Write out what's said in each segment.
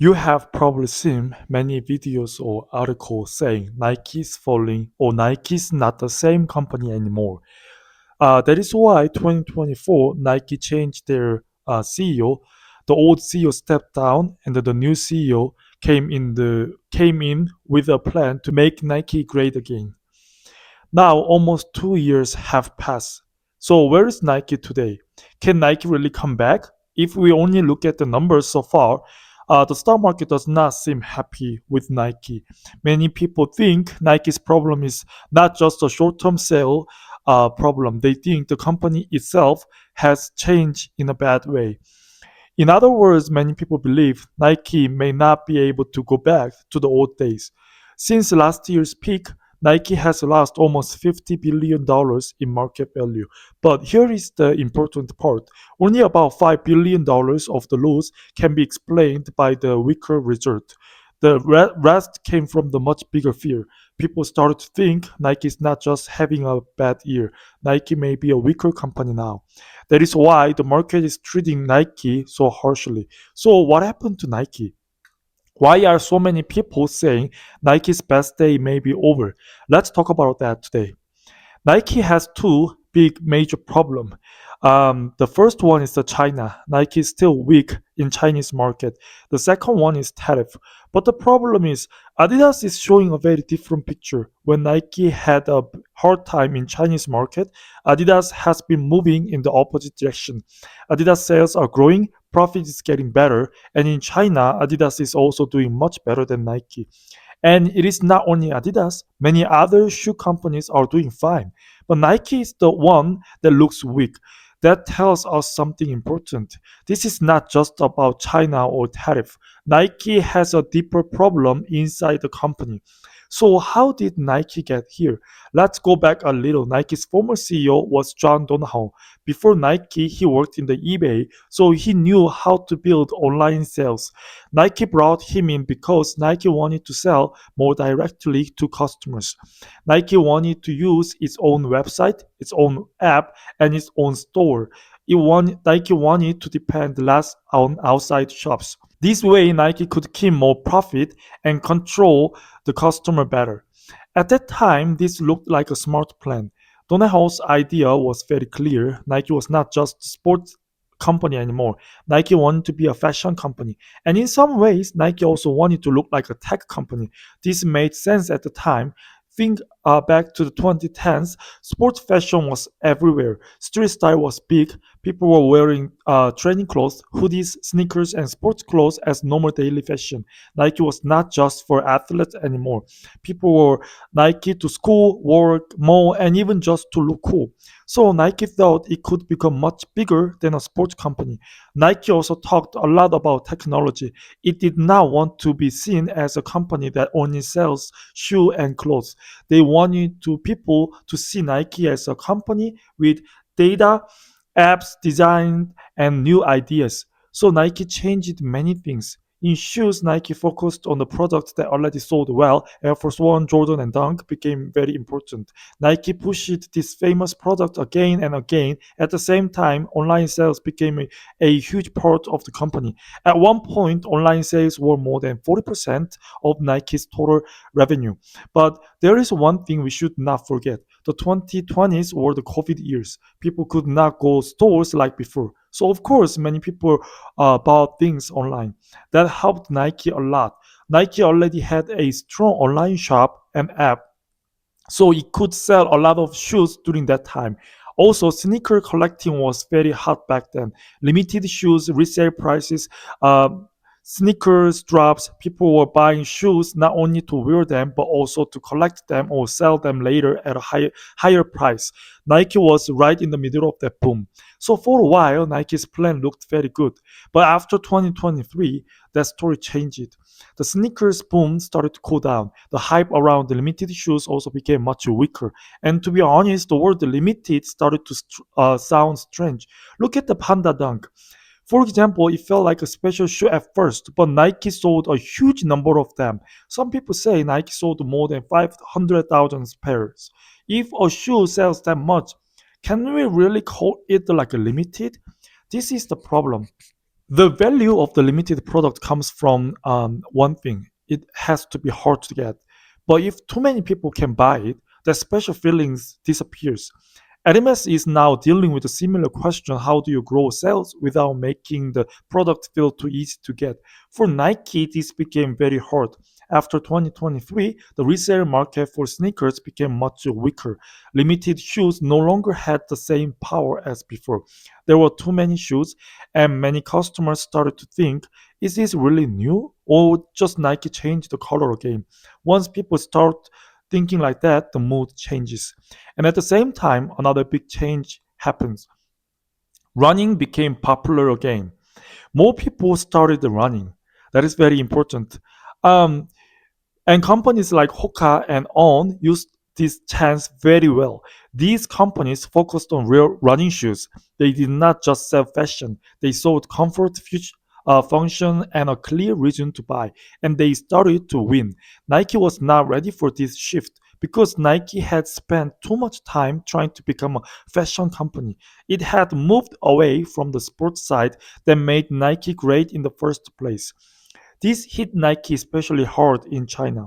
You have probably seen many videos or articles saying Nike's falling or Nike's not the same company anymore. That is why 2024 Nike changed their CEO. The old CEO stepped down, and the new CEO came in with a plan to make Nike great again. Now, almost 2 years have passed. So, where is Nike today? Can Nike really come back? If we only look at the numbers so far, the stock market does not seem happy with Nike. Many people think Nike's problem is not just a short term sale problem, they think the company itself has changed in a bad way. In other words, many people believe Nike may not be able to go back to the old days. Since last year's peak, Nike has lost almost $50 billion in market value. But here is the important part. Only about $5 billion of the loss can be explained by the weaker result. The rest came from the much bigger fear. People started to think Nike is not just having a bad year. Nike may be a weaker company now. That is why the market is treating Nike so harshly. So, what happened to Nike? Why are so many people saying Nike's best day may be over? Let's talk about that today. Nike has two big major problems. The first one is the China. Nike is still weak in Chinese market. The second one is tariff. But the problem is Adidas is showing a very different picture. When Nike had a hard time in Chinese market, Adidas has been moving in the opposite direction. Adidas sales are growing, profit is getting better, and in China, Adidas is also doing much better than Nike. And it is not only Adidas, many other shoe companies are doing fine. But Nike is the one that looks weak. That tells us something important. This is not just about China or tariff. Nike has a deeper problem inside the company. So, how did Nike get here? Let's go back a little. Nike's former CEO was John Donahoe. Before Nike, he worked in the eBay, so he knew how to build online sales. Nike brought him in because Nike wanted to sell more directly to customers. Nike wanted to use its own website, its own app, and its own store. Nike wanted to depend less on outside shops. This way, Nike could keep more profit and control the customer better. At that time, this looked like a smart plan. Donahoe's idea was very clear. Nike was not just a sports company anymore. Nike wanted to be a fashion company. And in some ways, Nike also wanted to look like a tech company. This made sense at the time. Think back to the 2010s, sports fashion was everywhere. Street style was big. People were wearing training clothes, hoodies, sneakers, and sports clothes as normal daily fashion. Nike was not just for athletes anymore. People wore Nike to school, work, mall, and even just to look cool. So Nike thought it could become much bigger than a sports company. Nike also talked a lot about technology. It did not want to be seen as a company that only sells shoes and clothes. They wanted people to see Nike as a company with data, apps, design, and new ideas. So Nike changed many things. In shoes, Nike focused on the products that already sold well. Air Force One, Jordan, and Dunk became very important. Nike pushed this famous product again and again. At the same time, online sales became a huge part of the company. At one point, online sales were more than 40% of Nike's total revenue. But there is one thing we should not forget. The 2020s were the COVID years. People could not go stores like before. So of course, many people bought things online. That helped Nike a lot. Nike already had a strong online shop and app, so it could sell a lot of shoes during that time. Also, sneaker collecting was very hot back then. Limited shoes, resale prices, uh, sneakers drops. People were buying shoes not only to wear them but also to collect them or sell them later at a higher price. Nike was right in the middle of that boom. So for a while, Nike's plan looked very good. But after 2023, that story changed. The sneakers boom started to cool down. The hype around the limited shoes also became much weaker. And to be honest, the word limited started to sound strange. Look at the Panda Dunk. For example, it felt like a special shoe at first, but Nike sold a huge number of them. Some people say Nike sold more than 500,000 pairs. If a shoe sells that much, can we really call it like a limited? This is the problem. The value of the limited product comes from one thing: it has to be hard to get. But if too many people can buy it, the special feelings disappears. Hermes is now dealing with a similar question: how do you grow sales without making the product feel too easy to get? For Nike, this became very hard. After 2023, the resale market for sneakers became much weaker. Limited shoes no longer had the same power as before. There were too many shoes, and many customers started to think, is this really new? Or just Nike changed the color again? Once people start thinking like that, the mood changes. And at the same time, another big change happens. Running became popular again. More people started running. That is very important. Um, and companies like Hoka and On used this chance very well. These companies focused on real running shoes. They did not just sell fashion, they sold comfort, function, and a clear reason to buy. And they started to win. Nike was not ready for this shift because Nike had spent too much time trying to become a fashion company. It had moved away from the sports side that made Nike great in the first place. This hit Nike especially hard in China.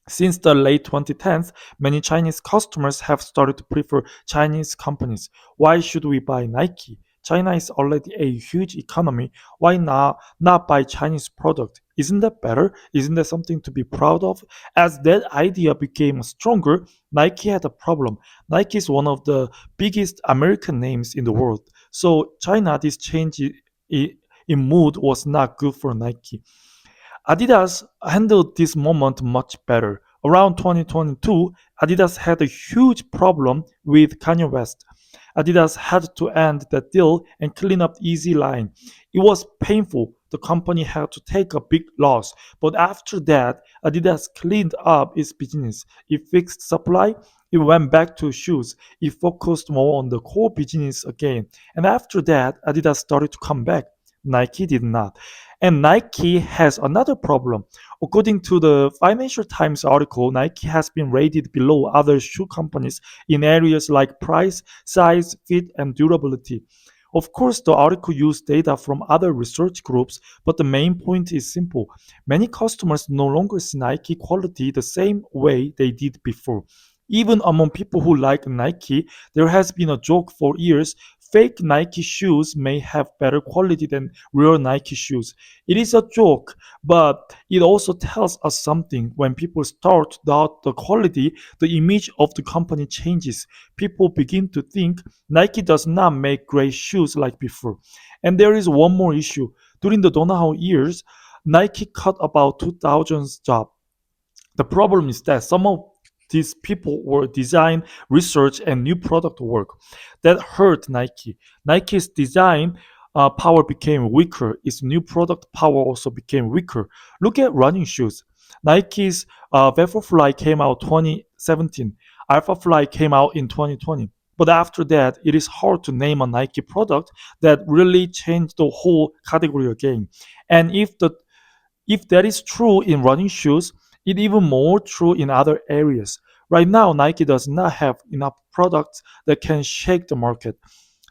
Since the late 2010s, many Chinese customers have started to prefer Chinese companies. Why should we buy Nike? China is already a huge economy. Why not buy Chinese product? Isn't that better? Isn't that something to be proud of? As that idea became stronger, Nike had a problem. Nike is one of the biggest American names in the world. So China, this change in mood was not good for Nike. Adidas handled this moment much better. Around 2022, Adidas had a huge problem with Kanye West. Adidas had to end that deal and clean up Easy line. It was painful. The company had to take a big loss. But after that, Adidas cleaned up its business. It fixed supply. It went back to shoes. It focused more on the core business again. And after that, Adidas started to come back. Nike did not. And Nike has another problem. According to the Financial Times article, Nike has been rated below other shoe companies in areas like price, size, fit, and durability. Of course, the article used data from other research groups, but the main point is simple. Many customers no longer see Nike quality the same way they did before. Even among people who like Nike, there has been a joke for years: fake Nike shoes may have better quality than real Nike shoes. It is a joke, but it also tells us something. When people start to doubt the quality, the image of the company changes. People begin to think Nike does not make great shoes like before. And there is one more issue. During the Donahue years, Nike cut about 2,000 jobs. The problem is that some of these people were design, research, and new product work. That hurt Nike. Nike's design power became weaker. Its new product power also became weaker. Look at running shoes. Nike's Vaporfly came out 2017. Alphafly came out in 2020. But after that, it is hard to name a Nike product that really changed the whole category again. And if that is true in running shoes, it's even more true in other areas. Right now, Nike does not have enough products that can shake the market.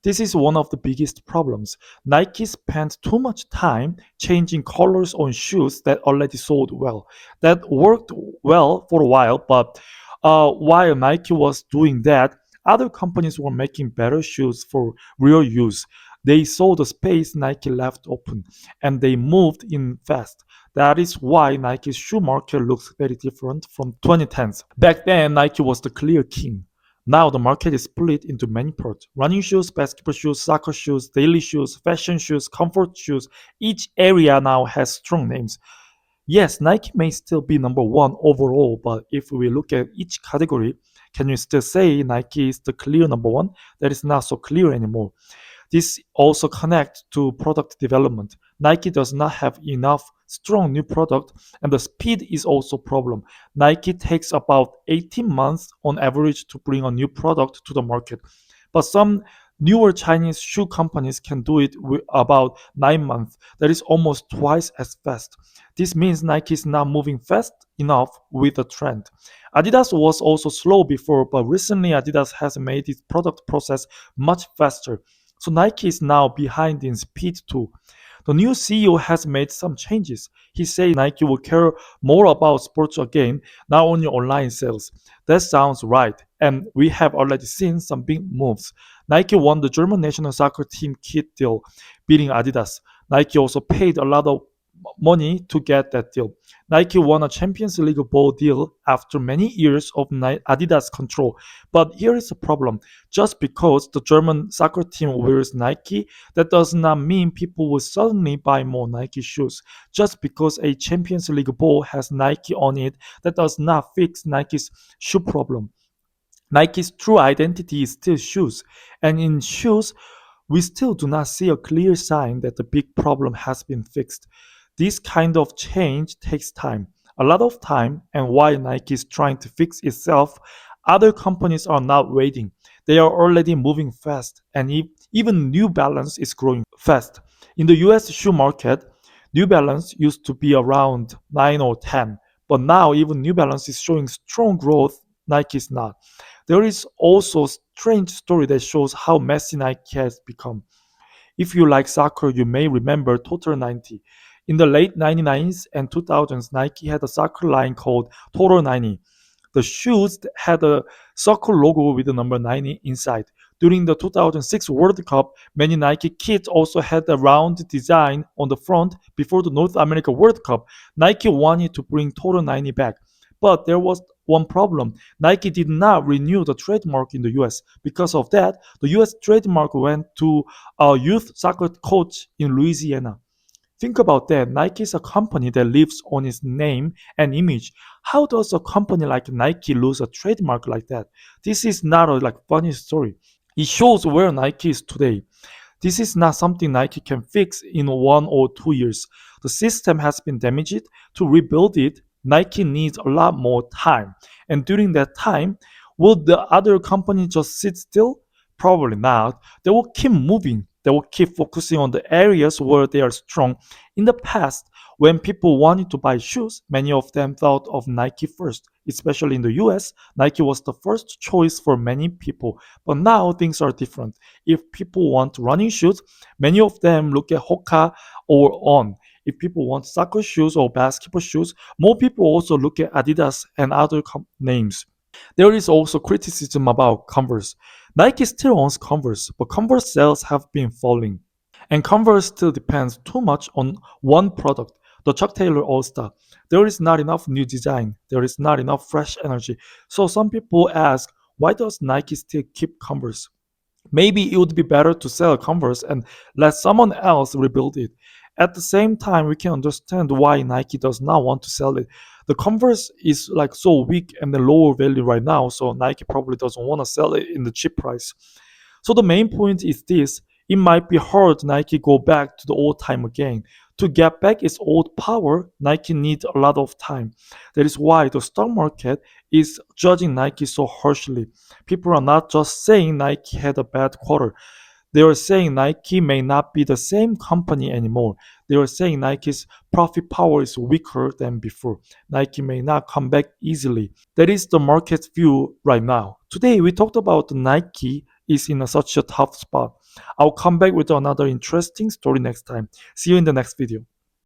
This is one of the biggest problems. Nike spent too much time changing colors on shoes that already sold well. That worked well for a while, but while Nike was doing that, other companies were making better shoes for real use. They saw the space Nike left open and they moved in fast. That is why Nike's shoe market looks very different from 2010s. Back then, Nike was the clear king. Now the market is split into many parts: running shoes, basketball shoes, soccer shoes, daily shoes, fashion shoes, comfort shoes. Each area now has strong names. Yes, Nike may still be number one overall, but if we look at each category, can you still say Nike is the clear number one? That is not so clear anymore. This also connects to product development. Nike does not have enough strong new product, and the speed is also a problem. Nike takes about 18 months on average to bring a new product to the market, but some newer Chinese shoe companies can do it with about 9 months. That is almost twice as fast. This means Nike is not moving fast enough with the trend. Adidas was also slow before, but recently Adidas has made its product process much faster. So Nike is now behind in speed too. The new CEO has made some changes. He says Nike will care more about sports again, not only online sales. That sounds right, and we have already seen some big moves. Nike won the German national soccer team kit deal, beating Adidas. Nike also paid a lot of money to get that deal. Nike won a Champions League ball deal after many years of Adidas control. But here is the problem. Just because the German soccer team wears Nike, that does not mean people will suddenly buy more Nike shoes. Just because a Champions League ball has Nike on it, that does not fix Nike's shoe problem. Nike's true identity is still shoes. And in shoes, we still do not see a clear sign that the big problem has been fixed. This kind of change takes time, a lot of time, and while Nike is trying to fix itself, other companies are not waiting. They are already moving fast, and even New Balance is growing fast. In the US shoe market, New Balance used to be around 9 or 10, but now even New Balance is showing strong growth. Nike is not. There is also a strange story that shows how messy Nike has become. If you like soccer, you may remember Total 90. In the late 1990s and 2000s, Nike had a soccer line called Total 90. The shoes had a soccer logo with the number 90 inside. During the 2006 World Cup, many Nike kits also had a round design on the front before the North America World Cup. Nike wanted to bring Total 90 back. But there was one problem. Nike did not renew the trademark in the US. Because of that, the US trademark went to a youth soccer coach in Louisiana. Think about that. Nike is a company that lives on its name and image. How does a company like Nike lose a trademark like that? This is not a funny story. It shows where Nike is today. This is not something Nike can fix in 1 or 2 years. The system has been damaged. To rebuild it, Nike needs a lot more time. And during that time, will the other company just sit still? Probably not. They will keep moving. They will keep focusing on the areas where they are strong. In the past, when people wanted to buy shoes, many of them thought of Nike first. Especially in the US, Nike was the first choice for many people. But now things are different. If people want running shoes, many of them look at Hoka or On. If people want soccer shoes or basketball shoes, more people also look at Adidas and other names. There is also criticism about Converse. Nike still owns Converse, but Converse sales have been falling. And Converse still depends too much on one product, the Chuck Taylor All Star. There is not enough new design, there is not enough fresh energy. So some people ask, why does Nike still keep Converse? Maybe it would be better to sell Converse and let someone else rebuild it. At the same time, we can understand why Nike does not want to sell it. The Converse is so weak and the lower value right now, so Nike probably doesn't want to sell it in the cheap price. So the main point is this: it might be hard Nike go back to the old time again. To get back its old power, Nike needs a lot of time. That is why the stock market is judging Nike so harshly. People are not just saying Nike had a bad quarter. They are saying Nike may not be the same company anymore. They are saying Nike's profit power is weaker than before. Nike may not come back easily. That is the market's view right now. Today we talked about Nike is in such a tough spot. I'll come back with another interesting story next time. See you in the next video.